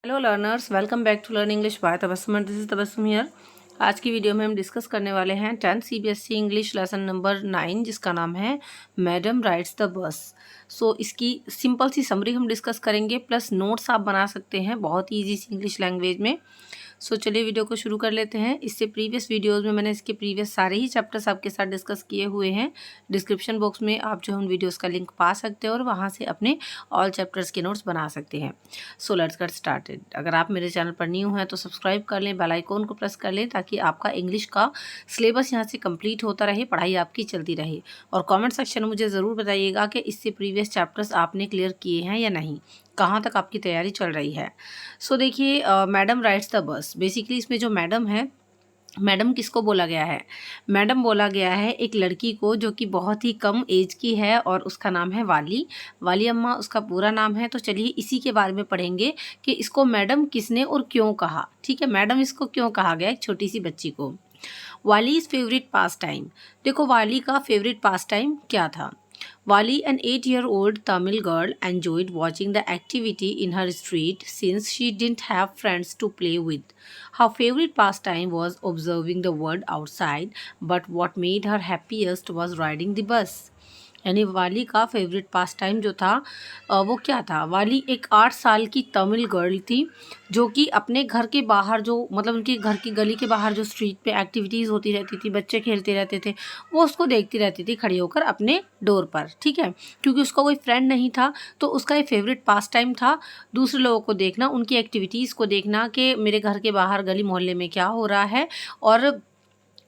Hello learners, welcome back to learn English by Tabassum. This is Tabassum here. आज की video में हम डिस्कस करने वाले हैं 10th CBSE English lesson number 9, जिसका नाम है madam rides the bus. So इसकी सिंपल सी समरी हम डिस्कस करेंगे, प्लस नोट्स आप बना सकते हैं बहुत ईजी सी इंग्लिश लैंग्वेज में। सो चलिए वीडियो को शुरू कर लेते हैं। इससे प्रीवियस वीडियोस में मैंने इसके प्रीवियस सारे ही चैप्टर्स आपके साथ डिस्कस किए हुए हैं। डिस्क्रिप्शन बॉक्स में आप जो है उन वीडियोस का लिंक पा सकते हैं और वहां से अपने ऑल चैप्टर्स के नोट्स बना सकते हैं। So let's get started. अगर आप मेरे चैनल पर न्यू हैं तो सब्सक्राइब कर लें, बेल आइकॉन को प्रेस कर लें, ताकि आपका इंग्लिश का सिलेबस यहाँ से कंप्लीट होता रहे, पढ़ाई आपकी चलती रहे। और कमेंट सेक्शन में मुझे ज़रूर बताइएगा कि इससे प्रीवियस चैप्टर्स आपने क्लियर किए हैं या नहीं, कहाँ तक आपकी तैयारी चल रही है। सो देखिए, madam rides the bus, basically इसमें जो मैडम है, मैडम किसको बोला गया है? मैडम बोला गया है एक लड़की को जो कि बहुत ही कम एज की है और उसका नाम है वाली। वाली अम्मा उसका पूरा नाम है। तो चलिए इसी के बारे में पढ़ेंगे कि इसको मैडम किसने और क्यों कहा। ठीक है, मैडम इसको क्यों कहा गया एक छोटी सी बच्ची को। वालीज फेवरेट पास टाइम। देखो वाली का फेवरेट पास टाइम क्या था। Wali, an 8-year-old Tamil girl, enjoyed watching the activity in her street since she didn't have friends to play with. Her favorite pastime was observing the world outside, but what made her happiest was riding the bus. यानी वाली का favourite pass time जो था वो क्या था। वाली एक 8 साल की तमिल गर्ल थी जो कि अपने घर के बाहर, जो मतलब उनके घर की गली के बाहर जो स्ट्रीट पे एक्टिविटीज़ होती रहती थी, बच्चे खेलते रहते थे, वो उसको देखती रहती थी खड़ी होकर अपने डोर पर। ठीक है, क्योंकि उसका कोई फ्रेंड नहीं था तो उसका ये फेवरेट पास टाइम था दूसरे लोगों को देखना, उनकी एक्टिविटीज़ को देखना कि मेरे घर के बाहर गली मोहल्ले में क्या हो रहा है, और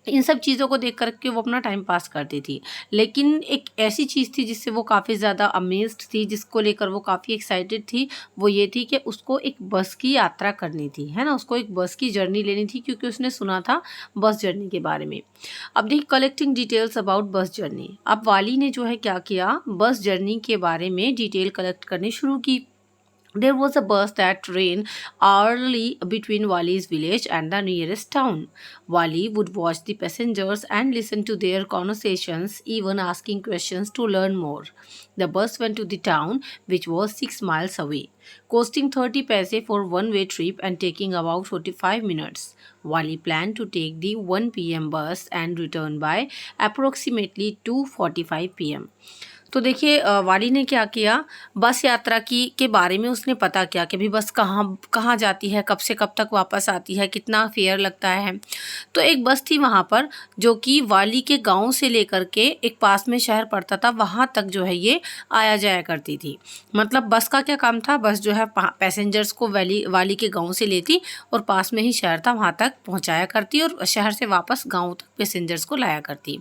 इन सब चीज़ों को देख कर के वो अपना टाइम पास करती थी। लेकिन एक ऐसी चीज़ थी जिससे वो काफ़ी ज़्यादा अमेज्ड थी, जिसको लेकर वो काफ़ी एक्साइटेड थी, वो ये थी कि उसको एक बस की यात्रा करनी थी, है ना। उसको एक बस की जर्नी लेनी थी क्योंकि उसने सुना था बस जर्नी के बारे में। अब देखिए, collecting details about bus journey. अब वाली ने जो है क्या किया, बस जर्नी के बारे में डिटेल कलेक्ट करनी शुरू की। There was a bus that ran hourly between Wali's village and the nearest town. Wali would watch the passengers and listen to their conversations, even asking questions to learn more. The bus went to the town, which was 6 miles away, costing 30 paise for one-way trip and taking about 45 minutes. Wali planned to take the 1 p.m. bus and return by approximately 2:45 p.m. तो देखिए, वाली ने क्या किया, बस यात्रा की के बारे में उसने पता किया कि भाई बस कहाँ कहाँ जाती है, कब से कब तक वापस आती है, कितना फेयर लगता है। तो एक बस थी वहाँ पर जो कि वाली के गांव से लेकर के एक पास में शहर पड़ता था, वहाँ तक जो है ये आया जाया करती थी। मतलब बस का क्या काम था, बस जो है पैसेंजर्स को वाली के गाँव से लेती और पास में ही शहर था वहाँ तक पहुँचाया करती और शहर से वापस गाँव तक पैसेंजर्स को लाया करती।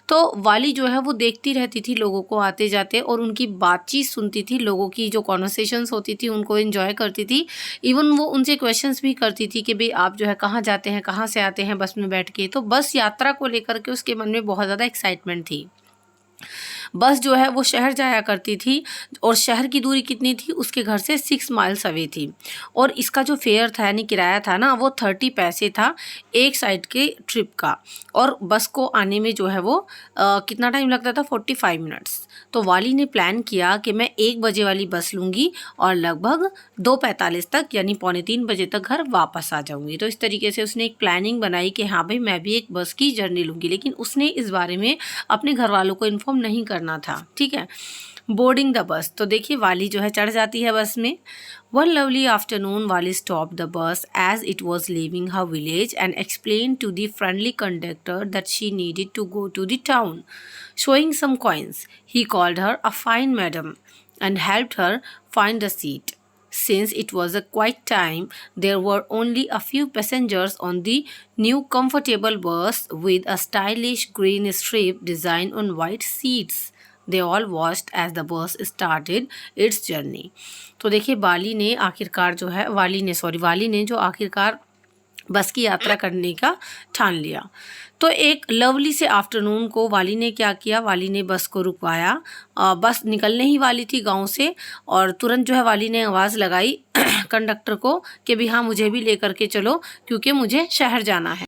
तो वाली जो है वो देखती रहती थी लोगों को आते जाते और उनकी बातचीत सुनती थी, लोगों की जो कॉन्वर्सेशंस होती थी उनको एंजॉय करती थी। इवन वो उनसे क्वेश्चंस भी करती थी कि भाई आप जो है कहाँ जाते हैं, कहाँ से आते हैं बस में बैठ के। तो बस यात्रा को लेकर के उसके मन में बहुत ज़्यादा एक्साइटमेंट थी। बस जो है वो शहर जाया करती थी और शहर की दूरी कितनी थी, उसके घर से 6 माइल्स अवे थी। और इसका जो फेयर था यानी किराया था ना, वो 30 पैसे था एक साइड के ट्रिप का। और बस को आने में जो है वो कितना टाइम लगता था, 45 मिनट्स। तो वाली ने प्लान किया कि मैं 1 बजे वाली बस लूँगी और लगभग 2:45 तक यानी 2:45 बजे तक घर वापस आ जाऊँगी। तो इस तरीके से उसने एक प्लानिंग बनाई कि हाँ भाई मैं भी एक बस की जर्नी लूँगी, लेकिन उसने इस बारे में अपने घर वालों को इन्फॉर्म नहीं करना था। ठीक है, बोर्डिंग द बस। तो देखिए वाली जो है चढ़ जाती है बस में। One lovely afternoon, Wali stopped the bus as it was leaving her village and explained to the friendly conductor that she needed to go to the town. Showing some coins, he called her a fine madam and helped her find a seat. Since it was a quiet time, there were only a few passengers on the new comfortable bus with a stylish green strip design on white seats. They all watched as the bus started its journey. तो देखिए वाली ने जो आखिरकार बस की यात्रा करने का ठान लिया। तो एक लवली से आफ्टरनून को वाली ने क्या किया, वाली ने बस को रुकवाया। बस निकलने ही वाली थी गांव से और तुरंत जो है वाली ने आवाज़ लगाई कंडक्टर को कि भी हाँ मुझे भी लेकर के चलो क्योंकि मुझे शहर जाना है।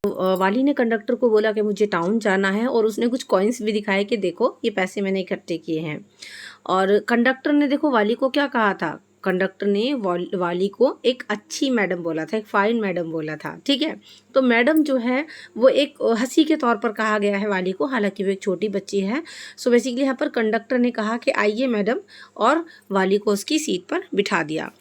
वाली ने कंडक्टर को बोला कि मुझे टाउन जाना है और उसने कुछ कॉइन्स भी दिखाए कि देखो ये पैसे मैंने इकट्ठे किए हैं। और कंडक्टर ने देखो वाली को क्या कहा था कंडक्टर ने वाली को एक अच्छी मैडम बोला था, एक फाइन मैडम बोला था, ठीक है। तो मैडम जो है वो एक हंसी के तौर पर कहा गया है वाली को, हालांकि वो एक छोटी बच्ची है। सो बेसिकली यहाँ पर कंडक्टर ने कहा कि आइए मैडम, और वाली को उसकी सीट पर बिठा दिया।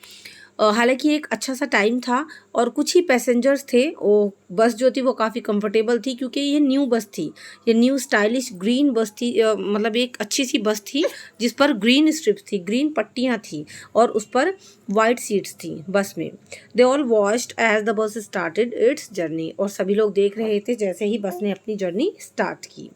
हालांकि एक अच्छा सा टाइम था और कुछ ही पैसेंजर्स थे। वो बस जो थी वो काफ़ी कंफर्टेबल थी, क्योंकि ये न्यू बस थी, ये न्यू स्टाइलिश ग्रीन बस थी। मतलब एक अच्छी सी बस थी जिस पर ग्रीन स्ट्रिप्स थी, ग्रीन पट्टियाँ थी, और उस पर वाइट सीट्स थी बस में। They all watched as the bus started its journey, और सभी लोग देख रहे थे जैसे ही बस ने अपनी जर्नी स्टार्ट की।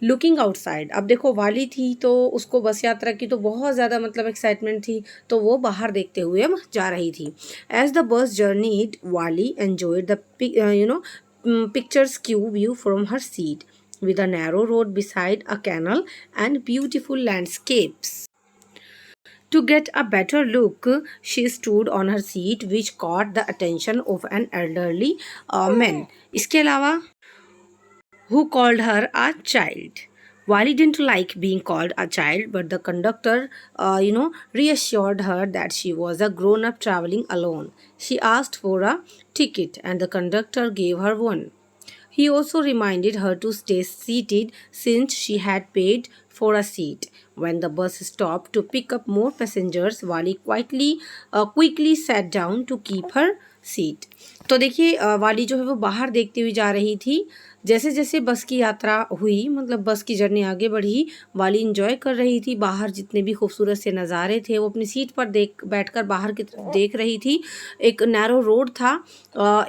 लुकिंग आउटसाइड, अब देखो वाली थी तो उसको बस यात्रा की तो बहुत ज़्यादा मतलब एक्साइटमेंट थी, तो वो बाहर देखते हुए अब जा रही थी। एज द बस जर्नीड वाली enjoyed the picturesque view from her seat, with a narrow road beside a canal and beautiful landscapes. To get a better look, she stood on her seat, which caught the attention of an elderly man. इसके अलावा who called her a child. Wally didn't like being called a child, but the conductor, reassured her that she was a grown-up traveling alone. She asked for a ticket, and the conductor gave her one. He also reminded her to stay seated since she had paid for a seat. When the bus stopped to pick up more passengers, Wally quickly sat down to keep her seat. तो देखिए वाली जो है वो बाहर देखती हुई जा रही थी। जैसे जैसे बस की यात्रा हुई, मतलब बस की जर्नी आगे बढ़ी, वाली इंजॉय कर रही थी। बाहर जितने भी खूबसूरत से नज़ारे थे वो अपनी सीट पर बैठकर बाहर की तरफ देख रही थी। एक नैरो रोड था,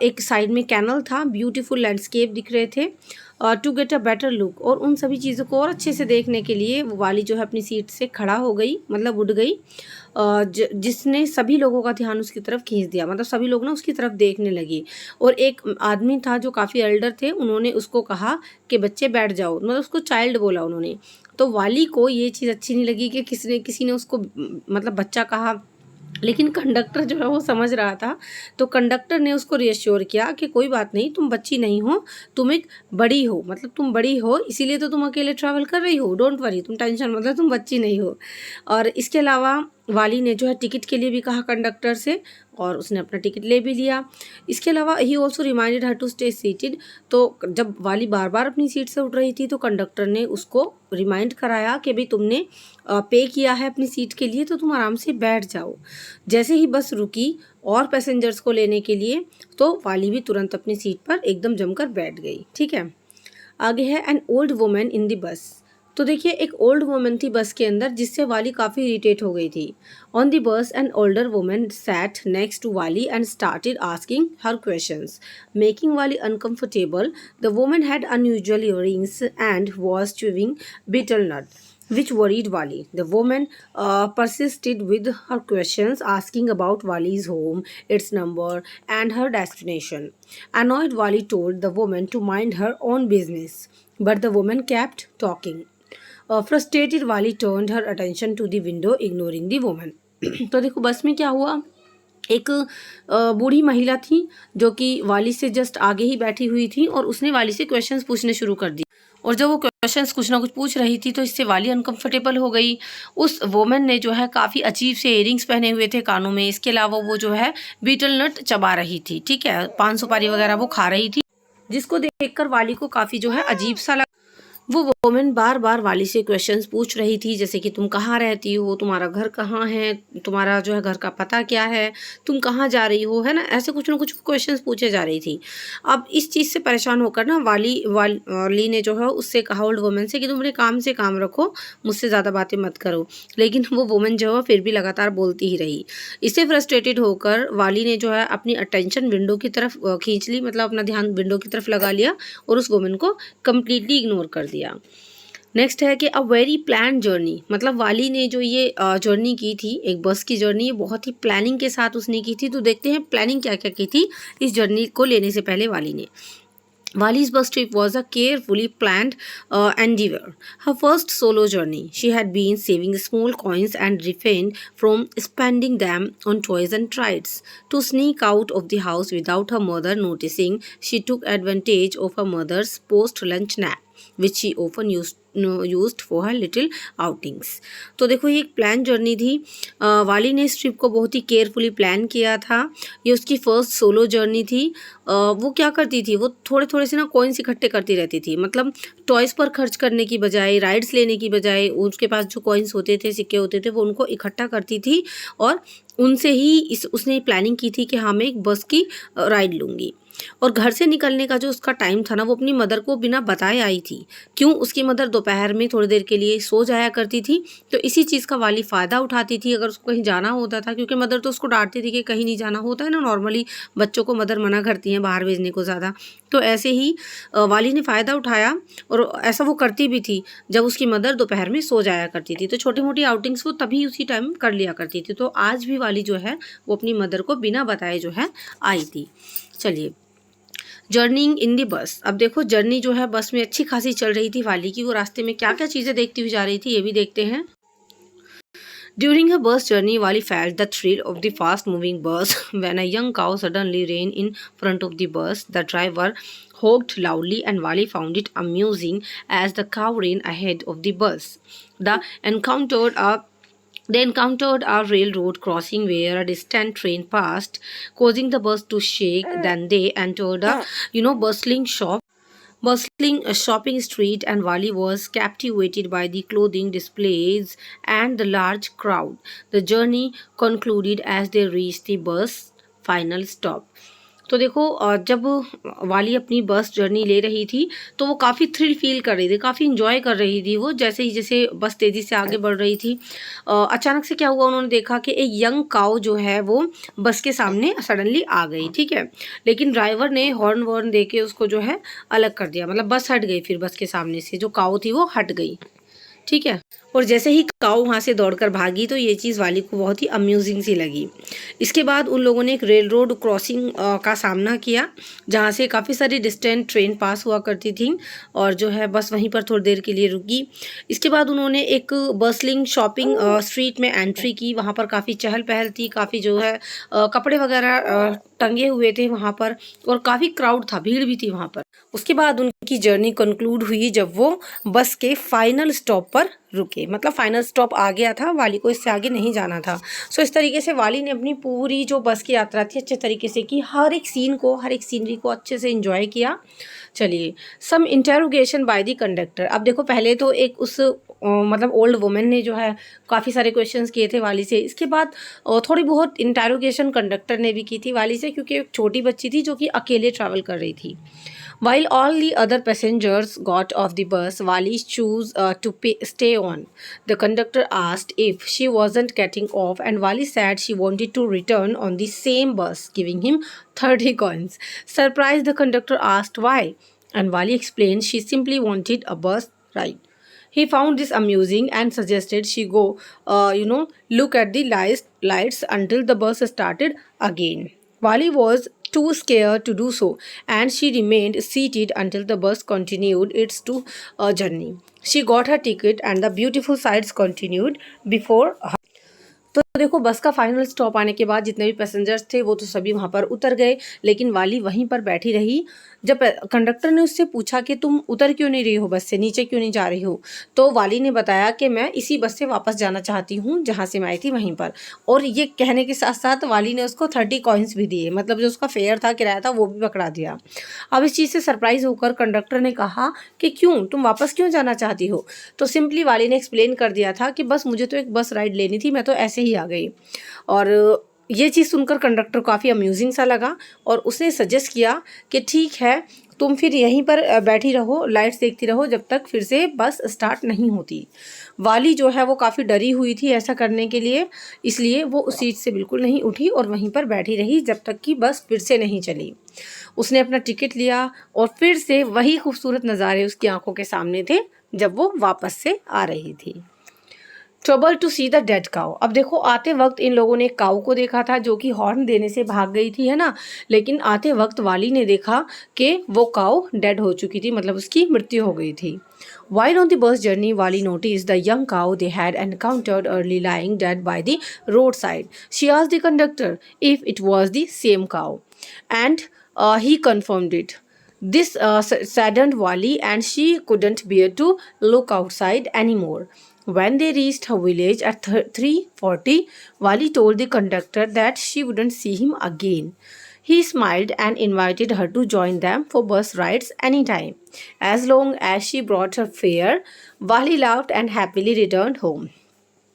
एक साइड में कैनल था, ब्यूटीफुल लैंडस्केप दिख रहे थे। To get a better look, और उन सभी चीज़ों को और अच्छे से देखने के लिए वाली जो है अपनी सीट से खड़ा हो गई, मतलब उठ गई, जिसने सभी लोगों का ध्यान उसकी तरफ खींच दिया। मतलब सभी लोग ना उसकी तरफ देखने लगे, और एक आदमी था जो काफ़ी एल्डर थे, उन्होंने उसको कहा कि बच्चे बैठ जाओ, मतलब उसको चाइल्ड बोला उन्होंने। तो वाली को ये चीज़ अच्छी नहीं लगी कि किसी ने उसको मतलब बच्चा कहा, लेकिन कंडक्टर जो है वो समझ रहा था। तो कंडक्टर ने उसको रिएश्योर किया कि कोई बात नहीं, तुम बच्ची नहीं हो, तुम एक बड़ी हो, मतलब तुम बड़ी हो इसीलिए तो तुम अकेले ट्रैवल कर रही हो, डोंट वरी, तुम टेंशन मतलब तुम बच्ची नहीं हो। और इसके अलावा वाली ने जो है टिकट के लिए भी कहा कंडक्टर से, और उसने अपना टिकट ले भी लिया। इसके अलावा he also reminded her to stay seated. तो जब वाली बार बार अपनी सीट से उठ रही थी तो कंडक्टर ने उसको रिमाइंड कराया कि भाई तुमने पे किया है अपनी सीट के लिए, तो तुम आराम से बैठ जाओ। जैसे ही बस रुकी और पैसेंजर्स को लेने के लिए, तो वाली भी तुरंत अपनी सीट पर एकदम जमकर बैठ गई। ठीक है, आगे है an old women in the bus. तो देखिए एक ओल्ड वुमेन थी बस के अंदर, जिससे वाली काफ़ी इरिटेट हो गई थी। On the bus an older women sat next to Wally and started asking her questions, making Wally uncomfortable. The women had unusual earrings and was chewing betel nut, which worried Wally. The woman persisted with her questions, asking about Wally's home, its number, and her destination. Annoyed, Wally told the woman to mind her own business, but the woman kept talking. Frustrated, Wally turned her attention to the window, ignoring the woman. तो देखो बस में क्या हुआ, एक बूढ़ी महिला थी जो कि वाली से जस्ट आगे ही बैठी हुई थी, और उसने वाली से क्वेश्चंस पूछने शुरू कर दिए। और जब वो क्वेश्चंस कुछ ना कुछ पूछ रही थी तो इससे वाली अनकंफर्टेबल हो गई। उस वोमेन ने जो है काफ़ी अजीब से इयरिंग्स पहने हुए थे कानों में। इसके अलावा वो जो है बीटल नट चबा रही थी, ठीक है, पान सुपारी वगैरह वो खा रही थी, जिसको देखकर वाली को काफ़ी जो है अजीब सा लगा। वो वोमेन बार बार वाली से क्वेश्चंस पूछ रही थी, जैसे कि तुम कहाँ रहती हो, तुम्हारा घर कहाँ है, तुम्हारा जो है घर का पता क्या है, तुम कहाँ जा रही हो, है ना, ऐसे कुछ ना कुछ क्वेश्चंस पूछे जा रही थी। अब इस चीज़ से परेशान होकर ना वाली ने जो है उससे कहा ओल्ड वुमेन से कि तुम अपने काम से काम रखो, मुझसे ज़्यादा बातें मत करो। लेकिन वो वुमेन जो है फिर भी लगातार बोलती ही रही। इससे फ्रस्ट्रेटेड होकर वाली ने जो है अपनी अटेंशन विंडो की तरफ खींच ली, मतलब अपना ध्यान विंडो की तरफ लगा लिया, और उस वुमेन को कम्प्लीटली इग्नोर कर दिया। नेक्स्ट है कि अ वेरी प्लान जर्नी, मतलब वाली ने जो ये जर्नी की थी, एक बस की जर्नी, ये बहुत ही प्लानिंग के साथ उसने की थी। तो देखते हैं प्लानिंग क्या क्या की थी इस जर्नी को लेने से पहले वाली ने। Wali's bus trip was a carefully planned endeavor. Her first solo journey, she had been saving small coins and refrained from spending them on toys and rides. To sneak out of the house without her mother noticing, she took advantage of her mother's post-lunch nap, which she often used used for her little outings. तो देखो ये एक plan journey थी। वाली ने इस trip को बहुत ही केयरफुली प्लान किया था। ये उसकी फर्स्ट सोलो जर्नी थी। वो क्या करती थी, वो थोड़े थोड़े से ना कॉइन्स इकट्ठे करती रहती थी। मतलब टॉयज़ पर खर्च करने की बजाय, राइड्स लेने की बजाय, उसके पास जो कॉइन्स होते थे, सिक्के होते थे, वो उनको इकट्ठा करती थी और उनसे ही उसने प्लानिंग की थी कि हाँ मैं एक बस की राइड लूँगी। और घर से निकलने का जो उसका टाइम था ना, वो अपनी मदर को बिना बताए आई थी। क्यों? उसकी मदर दोपहर में थोड़ी देर के लिए सो जाया करती थी, तो इसी चीज़ का वाली फ़ायदा उठाती थी अगर उसको कहीं जाना होता था, क्योंकि मदर तो उसको डांटती थी कि कहीं नहीं जाना। होता है ना, नॉर्मली बच्चों को मदर मना करती हैं बाहर भेजने को ज़्यादा। तो ऐसे ही वाली ने फ़ायदा उठाया और ऐसा वो करती भी थी जब उसकी मदर दोपहर में सो जाया करती थी। तो छोटी मोटी आउटिंग्स वो तभी उसी टाइम कर लिया करती थी। तो आज भी वाली जो है वो अपनी मदर को बिना बताए जो है आई थी। चलिए, जर्निंग इन दी बस। अब देखो जर्नी जो है बस में अच्छी खासी चल रही थी वाली की। वो रास्ते में क्या क्या चीज़ें देखती हुई जा रही थी ये भी देखते हैं। During her bus journey, Wali felt the thrill of the fast-moving bus. When a young cow suddenly ran in front of the bus, the driver honked loudly, and Wali found it amusing as the cow ran ahead of the bus. The encountered a they encountered a railroad crossing where a distant train passed, causing the bus to shake. Then they entered a bustling shopping street, and Wali was captivated by the clothing displays and the large crowd. The journey concluded as they reached the bus final stop. तो देखो जब वाली अपनी bus journey ले रही थी तो वो काफ़ी थ्रिल फील कर रही थी, काफ़ी इंजॉय कर रही थी। वो जैसे बस तेज़ी से आगे बढ़ रही थी, अचानक से क्या हुआ, उन्होंने देखा कि एक यंग काऊ जो है वो बस के सामने सडनली आ गई। ठीक है, लेकिन ड्राइवर ने हॉर्न वॉर्न दे के उसको जो है अलग कर दिया। मतलब बस हट गई, फिर बस के सामने से जो काऊ थी वो हट गई। ठीक है, और जैसे ही काऊ वहाँ से दौड़कर भागी तो ये चीज़ वाली को बहुत ही अम्यूजिंग सी लगी। इसके बाद उन लोगों ने एक रेल रोड क्रॉसिंग का सामना किया, जहाँ से काफ़ी सारी डिस्टेंट ट्रेन पास हुआ करती थी और जो है बस वहीं पर थोड़ी देर के लिए रुकी। इसके बाद उन्होंने एक बसलिंग शॉपिंग स्ट्रीट में एंट्री की। वहाँ पर काफ़ी चहल पहल थी, काफ़ी जो है कपड़े वगैरह टंगे हुए थे वहाँ पर और काफ़ी क्राउड था, भीड़ भी थी वहाँ पर। उसके बाद उनकी जर्नी कंक्लूड हुई जब वो बस के फाइनल स्टॉप पर रुके। मतलब फाइनल स्टॉप आ गया था, वाली को इससे आगे नहीं जाना था। सो इस तरीके से वाली ने अपनी पूरी जो बस की यात्रा थी अच्छे तरीके से की, हर एक सीन को, हर एक सीनरी को अच्छे से एंजॉय किया। चलिए, सम इंटेरोगेशन बाय द कंडक्टर। अब देखो पहले तो एक उस मतलब ओल्ड वुमेन ने जो है काफ़ी सारे क्वेश्चंस किए थे वाली से। इसके बाद थोड़ी बहुत इंटेरोगेशन कंडक्टर ने भी की थी वाली से, क्योंकि एक छोटी बच्ची थी जो कि अकेले ट्रैवल कर रही थी। While all the other passengers got off the bus, Wali chose to stay on. The conductor asked if she wasn't getting off, and Wali said she wanted to return on the same bus, giving him 30 coins. Surprised, the conductor asked why, and Wali explained she simply wanted a bus ride. He found this amusing and suggested she go, look at the lights until the bus started again. Wali was too scared to do so, and she remained seated until the bus continued its journey. She got her ticket, and the beautiful sights continued before her. तो देखो बस का final stop आने के बाद जितने भी passengers थे वो तो सभी वहाँ पर उतर गए, लेकिन वाली वहीं पर बैठी रही। जब कंडक्टर ने उससे पूछा कि तुम उतर क्यों नहीं रही हो, बस से नीचे क्यों नहीं जा रही हो, तो वाली ने बताया कि मैं इसी बस से वापस जाना चाहती हूँ जहाँ से मैं आई थी वहीं पर। और ये कहने के साथ साथ वाली ने उसको 30 कॉइन्स भी दिए, मतलब जो उसका फेयर था, किराया था, वो भी पकड़ा दिया। अब इस चीज़ से सरप्राइज होकर कंडक्टर ने कहा कि क्यों, तुम वापस क्यों जाना चाहती हो। तो सिंपली वाली ने एक्सप्लेन कर दिया था कि बस मुझे तो एक बस राइड लेनी थी, मैं तो ऐसे ही आ गई। और ये चीज़ सुनकर कंडक्टर काफ़ी अम्यूजिंग सा लगा और उसने सजेस्ट किया कि ठीक है, तुम फिर यहीं पर बैठी रहो, लाइट्स देखती रहो जब तक फिर से बस स्टार्ट नहीं होती। वाली जो है वो काफ़ी डरी हुई थी ऐसा करने के लिए, इसलिए वो उस सीट से बिल्कुल नहीं उठी और वहीं पर बैठी रही जब तक कि बस फिर से नहीं चली। उसने अपना टिकट लिया और फिर से वही खूबसूरत नज़ारे उसकी आंखों के सामने थे जब वो वापस से आ रही थी। Trouble to see the dead cow. अब देखो आते वक्त इन लोगों ने काऊ को देखा था जो कि हॉर्न देने से भाग गई थी, है ना, लेकिन आते वक्त वाली ने देखा कि वो काऊ डेड हो चुकी थी, मतलब उसकी मृत्यु हो गई थी। While on the bus journey, Wali noticed the young cow they had encountered early lying dead by the roadside. She asked the conductor if it was the same cow, and he confirmed it. This saddened Wali, and she couldn't bear to look outside anymore. When they reached her village at 3:40, Wali told the conductor that she wouldn't see him again. He smiled and invited her to join them for bus rides anytime, as long as she brought her fare. Wali laughed and happily returned home.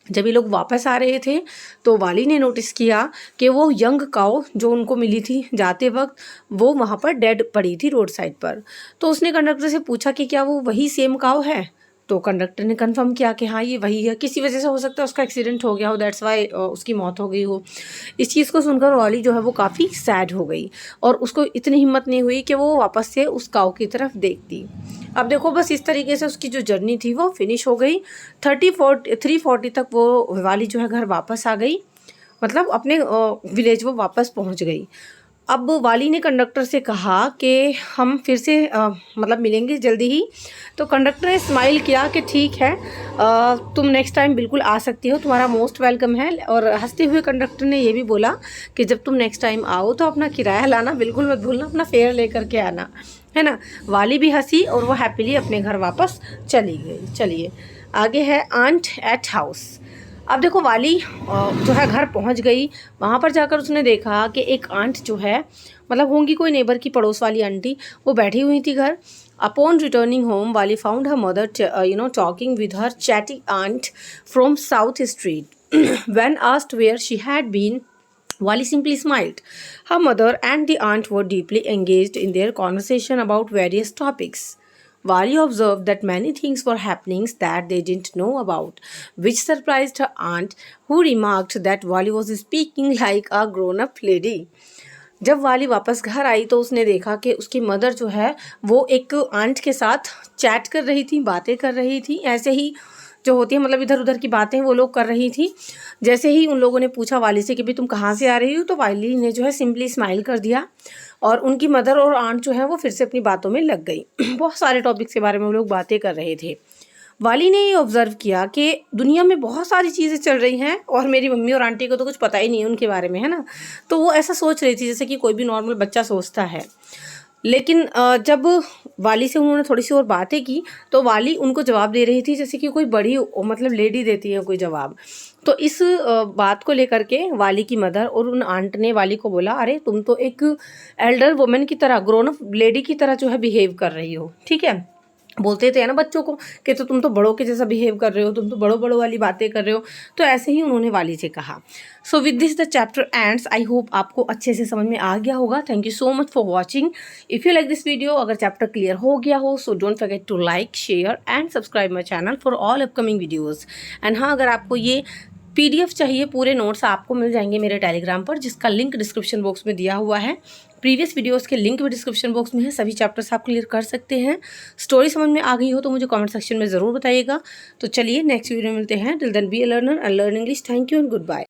जब ये लोग वापस आ रहे थे तो वाली ने notice किया कि वो यंग काऊ जो उनको मिली थी जाते वक्त वो वहाँ पर डेड पड़ी थी रोड साइड पर। तो उसने कंडक्टर से पूछा कि क्या वो वही सेम काऊ है। तो कंडक्टर ने कंफर्म किया कि हाँ ये वही है। किसी वजह से हो सकता है उसका एक्सीडेंट हो गया हो, दैट्स वाई उसकी मौत हो गई हो। इस चीज़ को सुनकर वाली जो है वो काफ़ी सैड हो गई और उसको इतनी हिम्मत नहीं हुई कि वो वापस से उस काऊ की तरफ देखती। अब देखो बस इस तरीके से उसकी जो जर्नी थी वो फिनिश हो गई। 3:40 तक वो वाली जो है घर वापस आ गई, मतलब अपने विलेज वो वापस पहुंच गई। अब वाली ने कंडक्टर से कहा कि हम फिर से मतलब मिलेंगे जल्दी ही। तो कंडक्टर ने स्माइल किया कि ठीक है, तुम नेक्स्ट टाइम बिल्कुल आ सकती हो, तुम्हारा मोस्ट वेलकम है। और हंसते हुए कंडक्टर ने ये भी बोला कि जब तुम नेक्स्ट टाइम आओ तो अपना किराया लाना बिल्कुल मत भूलना, अपना फेयर लेकर के आना, है ना। वाली भी हंसी और वो हैप्पीली अपने घर वापस चली गई। चलिए आगे है आंट एट हाउस। अब देखो वाली जो है घर पहुंच गई। वहाँ पर जाकर उसने देखा कि एक आंट जो है, मतलब होंगी कोई नेबर की पड़ोस वाली आंटी, वो बैठी हुई थी घर। Upon returning home Wali found her mother talking with her chatty aunt from South Street. When asked where she had been, Wali simply smiled. Her mother and the aunt were deeply engaged in their conversation about various topics. Wali observed that many things were happening that they didn't know about, which surprised her aunt, who remarked that Wali was speaking like a grown-up lady. जब वाली वापस घर आई तो उसने देखा कि उसकी mother जो है वो एक आंट के साथ चैट कर रही थी, बातें कर रही थी, ऐसे ही जो होती है मतलब इधर उधर की बातें वो लोग कर रही थी। जैसे ही उन लोगों ने पूछा वाली से कि भाई तुम कहाँ से आ रही हो, तो वाली ने जो है सिंपली स्माइल कर दिया और उनकी मदर और आंट जो है वो फिर से अपनी बातों में लग गई। बहुत सारे टॉपिक्स के बारे में वो लोग बातें कर रहे थे। वाली ने ये ऑब्ज़र्व किया कि दुनिया में बहुत सारी चीज़ें चल रही हैं और मेरी मम्मी और आंटी को तो कुछ पता ही नहीं है उनके बारे में, है ना। तो वो ऐसा सोच रही थी जैसे कि कोई भी नॉर्मल बच्चा सोचता है। लेकिन जब वाली से उन्होंने थोड़ी सी और बातें की तो वाली उनको जवाब दे रही थी जैसे कि कोई बड़ी मतलब लेडी देती है कोई जवाब। तो इस बात को लेकर के वाली की मदर और उन आंट ने वाली को बोला, अरे तुम तो एक एल्डर वुमेन की तरह, ग्रोन अप लेडी की तरह जो है बिहेव कर रही हो, ठीक है। बोलते थे ना बच्चों को कि तो तुम तो बड़ों के जैसा बिहेव कर रहे हो, तुम तो बड़ों बड़ों वाली बातें कर रहे हो। तो ऐसे ही उन्होंने वाली से कहा। So with this the chapter ends. I hope आपको अच्छे से समझ में आ गया होगा। Thank you so much for watching. If you like this video, अगर चैप्टर क्लियर हो गया हो so don't forget to like, share and subscribe my channel for all upcoming videos. And हाँ, अगर आपको ये PDF चाहिए, पूरे नोट्स आपको मिल जाएंगे मेरे टेलीग्राम पर, जिसका लिंक डिस्क्रिप्शन बॉक्स में दिया हुआ है। प्रीवियस वीडियोस के लिंक भी डिस्क्रिप्शन बॉक्स में है, सभी चैप्टर्स आप क्लियर कर सकते हैं। स्टोरी समझ में आ गई हो तो मुझे कमेंट सेक्शन में ज़रूर बताइएगा। तो चलिए नेक्स्ट वीडियो में मिलते हैं। Till then be a learner and learn English. Thank you and good bye.